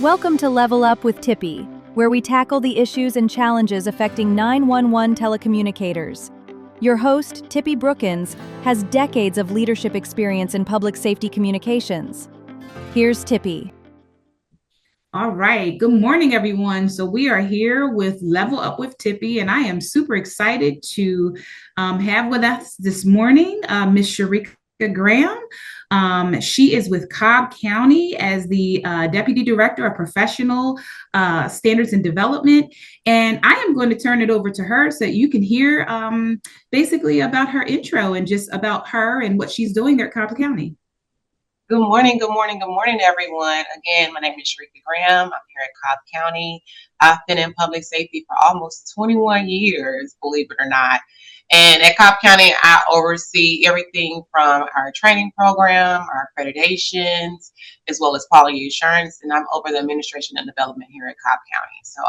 Welcome to Level Up with Tipi, where we tackle the issues and challenges affecting 911 telecommunicators. Your host, Tipi Brookins, has decades of leadership experience in public safety communications. Here's Tipi. All right. Good morning, everyone. So we are here with Level Up with Tipi, and I am super excited to have with us this morning Miss Shireka Graham. She is with Cobb County as the Deputy Director of Professional Standards and Development. And I am going to turn it over to her so that you can hear basically about her intro and just about her and what she's doing there at Cobb County. Good morning, everyone. Again, my name is Shireka Graham. I'm here at Cobb County. I've been in public safety for almost 21 years, believe it or not. And at Cobb County, I oversee everything from our training program, our accreditations, as well as quality assurance. And I'm over the administration and development here at Cobb County. So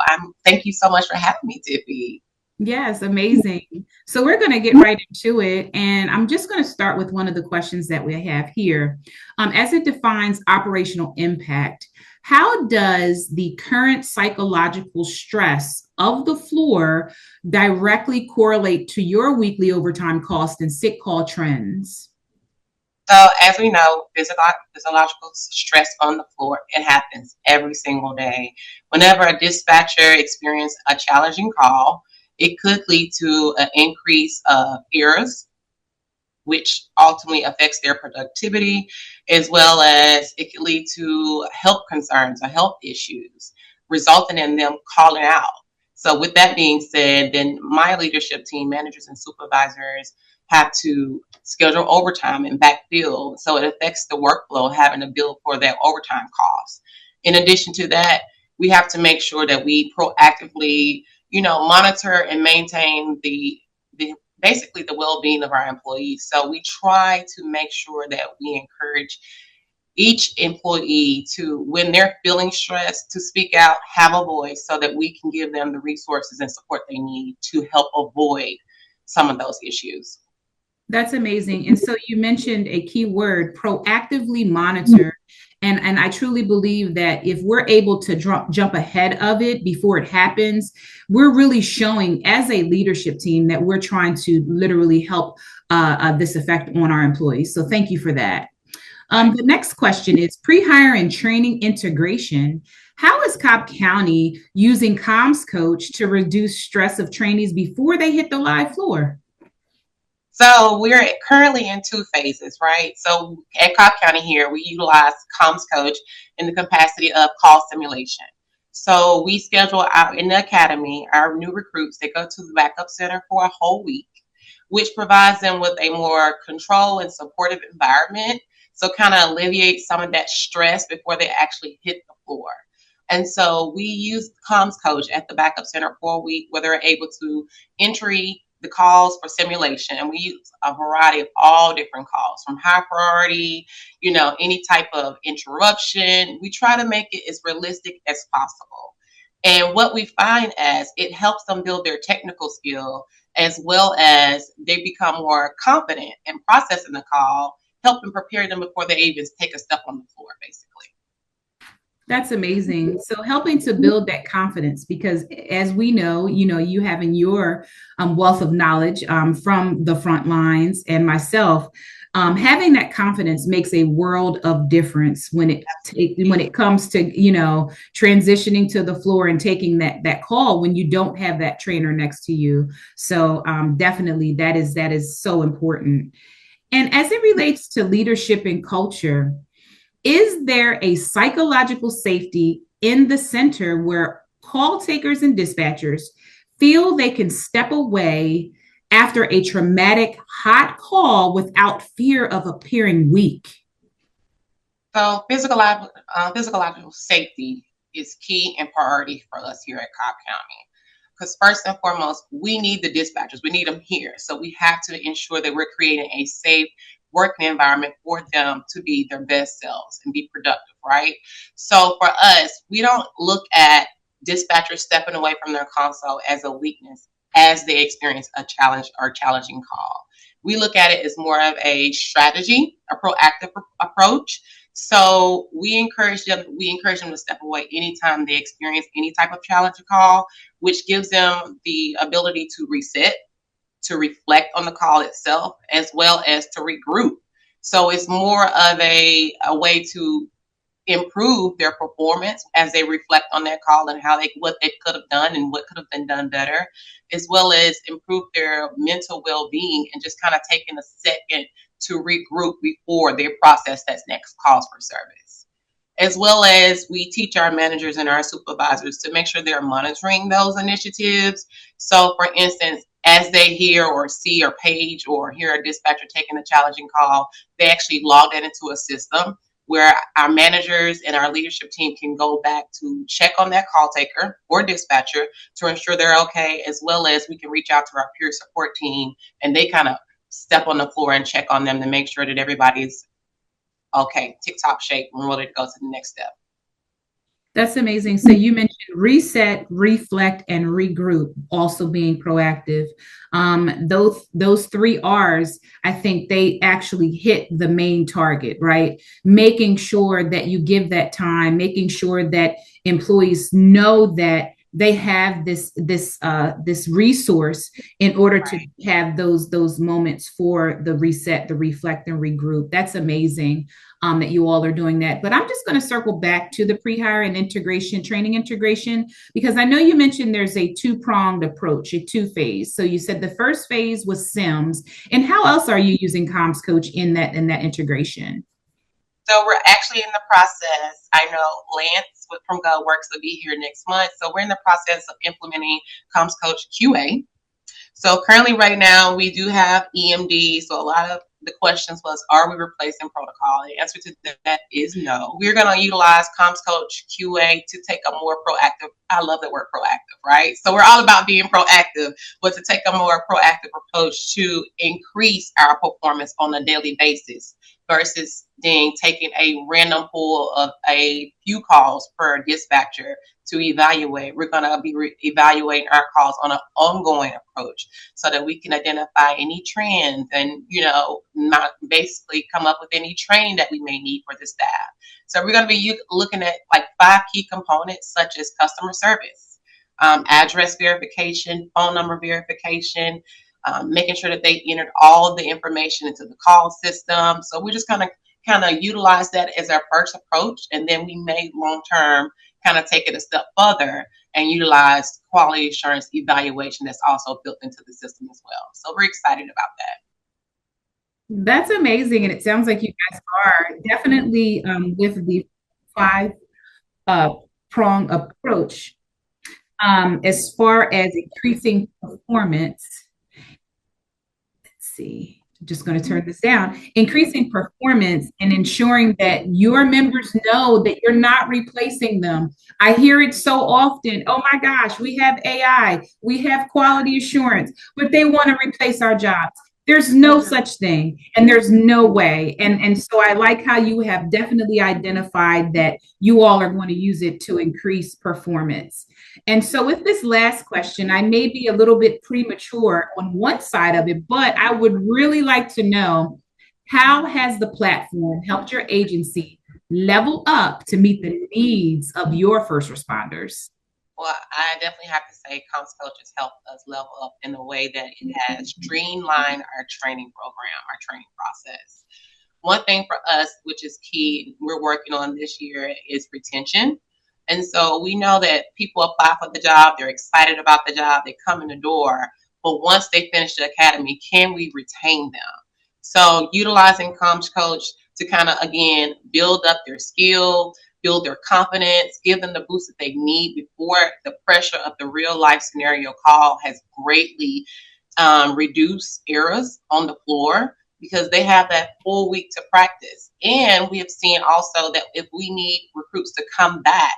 thank you so much for having me, Tipi. Yes, amazing. So we're going to get right into it. And I'm just going to start with one of the questions that we have here. As it defines operational impact, how does the current psychological stress of the floor directly correlate to your weekly overtime cost and sick call trends? So as we know, physiological stress on the floor, it happens every single day. Whenever a dispatcher experiences a challenging call, it could lead to an increase of errors, which ultimately affects their productivity, as well as it could lead to health concerns or health issues, resulting in them calling out. So with that being said, then my leadership team, managers and supervisors, have to schedule overtime and backfill. So it affects the workflow, having to bill for that overtime costs. In addition to that, we have to make sure that we proactively monitor and maintain basically the well-being of our employees. So we try to make sure that we encourage each employee to, when they're feeling stressed, to speak out, have a voice, so that we can give them the resources and support they need to help avoid some of those issues. That's amazing. And so you mentioned a key word, proactively monitor. And I truly believe that if we're able to jump ahead of it before it happens, we're really showing as a leadership team that we're trying to literally help this effect on our employees. So thank you for that. The next question is pre-hire and training integration. How is Cobb County using CommsCoach to reduce stress of trainees before they hit the live floor? So we're currently in two phases, right? So at Cobb County here, we utilize CommsCoach in the capacity of call simulation. So we schedule out in the academy our new recruits. They go to the backup center for a whole week, which provides them with a more controlled and supportive environment. So kind of alleviate some of that stress before they actually hit the floor. And so we use CommsCoach at the backup center for a week, where they're able to entry the calls for simulation. And we use a variety of all different calls, from high priority, any type of interruption. We try to make it as realistic as possible. And what we find as it helps them build their technical skill, as well as they become more confident in processing the call, helping prepare them before they even take a step on the floor, basically. That's amazing. So helping to build that confidence, because as we know, you having your wealth of knowledge from the front lines, and myself, having that confidence makes a world of difference when it comes to, transitioning to the floor and taking that call when you don't have that trainer next to you. So definitely that is so important. And as it relates to leadership and culture, is there a psychological safety in the center where call takers and dispatchers feel they can step away after a traumatic hot call without fear of appearing weak? So physiological safety is key and priority for us here at Cobb County. Because first and foremost, we need the dispatchers. We need them here. So we have to ensure that we're creating a safe working environment for them to be their best selves and be productive, right? So for us, we don't look at dispatchers stepping away from their console as a weakness as they experience a challenge or challenging call. We look at it as more of a strategy, a proactive approach So we encourage them to step away anytime they experience any type of challenge or call, which gives them the ability to reset, to reflect on the call itself, as well as to regroup. So it's more of a way to improve their performance as they reflect on that call and what they could have done and what could have been done better, as well as improve their mental well-being and just kind of taking a second to regroup before they process that next calls for service. As well as we teach our managers and our supervisors to make sure they're monitoring those initiatives. So for instance, as they hear or see or page or hear a dispatcher taking a challenging call, they actually log that into a system where our managers and our leadership team can go back to check on that call taker or dispatcher to ensure they're okay, as well as we can reach out to our peer support team and they kind of step on the floor and check on them to make sure that everybody's okay, tip-top shape and ready to go to the next step. That's amazing. So you mentioned reset, reflect, and regroup, also being proactive. Those three R's, I think they actually hit the main target, right? Making sure that you give that time, making sure that employees know that they have this resource in order to have those moments for the reset, the reflect, and regroup. That's amazing. That you all are doing that. But I'm just going to circle back to the pre-hire and training integration, because I know you mentioned there's a two-pronged approach, a two-phase. So you said the first phase was SIMS. And how else are you using CommsCoach in that integration? So we're actually in the process. I know Lance from GovWorks will be here next month. So we're in the process of implementing CommsCoach QA. So currently right now we do have EMD. So a lot of the questions was, are we replacing protocol? The answer to that is no. We're going to utilize CommsCoach QA to take a more proactive, I love the word proactive, right? So we're all about being proactive, but to take a more proactive approach to increase our performance on a daily basis versus taking a random pool of a few calls per dispatcher to evaluate. We're going to be evaluating our calls on an ongoing approach so that we can identify any trends and, not basically come up with any training that we may need for the staff. So we're going to be looking at like 5 key components, such as customer service, address verification, phone number verification, making sure that they entered all of the information into the call system. So we're just kind of utilize that as our first approach, and then we may long-term kind of take it a step further and utilize quality assurance evaluation that's also built into the system as well. So we're excited about that. That's amazing. And it sounds like you guys are definitely with the 5-prong approach as far as increasing performance. Let's see. Just going to turn this down, increasing performance and ensuring that your members know that you're not replacing them. I hear it so often. Oh my gosh, we have AI, we have quality assurance, but they want to replace our jobs. There's no such thing, and there's no way. And so I like how you have definitely identified that you all are going to use it to increase performance. And so with this last question, I may be a little bit premature on one side of it, but I would really like to know, how has the platform helped your agency level up to meet the needs of your first responders? Well, I definitely have to say CommsCoach has helped us level up in the way that it has streamlined our training program, our training process. One thing for us, which is key, we're working on this year, is retention. And so we know that people apply for the job, they're excited about the job, they come in the door, but once they finish the academy, can we retain them? So utilizing CommsCoach to kind of, again, build up their skill, build their confidence, give them the boost that they need before the pressure of the real life scenario call has greatly reduced errors on the floor, because they have that full week to practice. And we have seen also that if we need recruits to come back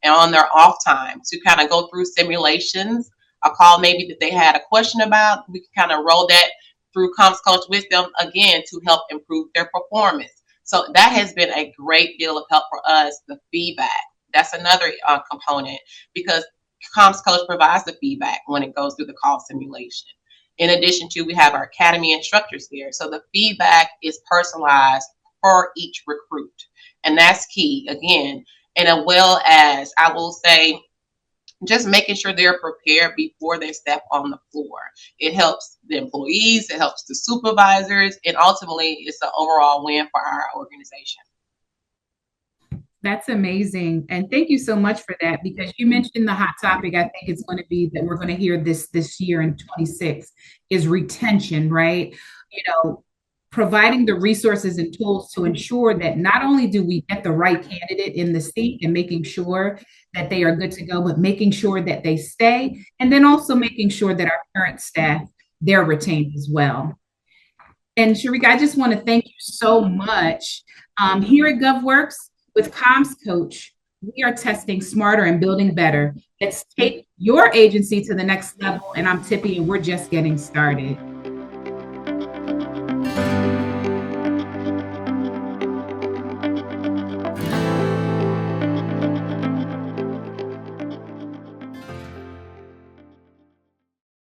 and on their off time to kind of go through simulations, a call maybe that they had a question about, we can kind of roll that through CommsCoach with them again to help improve their performance. So that has been a great deal of help for us. The feedback, that's another component, because CommsCoach provides the feedback when it goes through the call simulation. In addition to, we have our academy instructors there. So the feedback is personalized for each recruit. And that's key again. And as well as I will say, just making sure they're prepared before they step on the floor. It helps the employees, it helps the supervisors, and ultimately it's an overall win for our organization. That's amazing. And thank you so much for that, because you mentioned the hot topic. I think it's going to be that we're going to hear this year in 26 is retention, right? You know, providing the resources and tools to ensure that not only do we get the right candidate in the seat and making sure that they are good to go, but making sure that they stay, and then also making sure that our current staff, they're retained as well. And Shireka, I just want to thank you so much. Here at GovWorks with CommsCoach, we are testing smarter and building better. Let's take your agency to the next level. And I'm Tipi, and we're just getting started.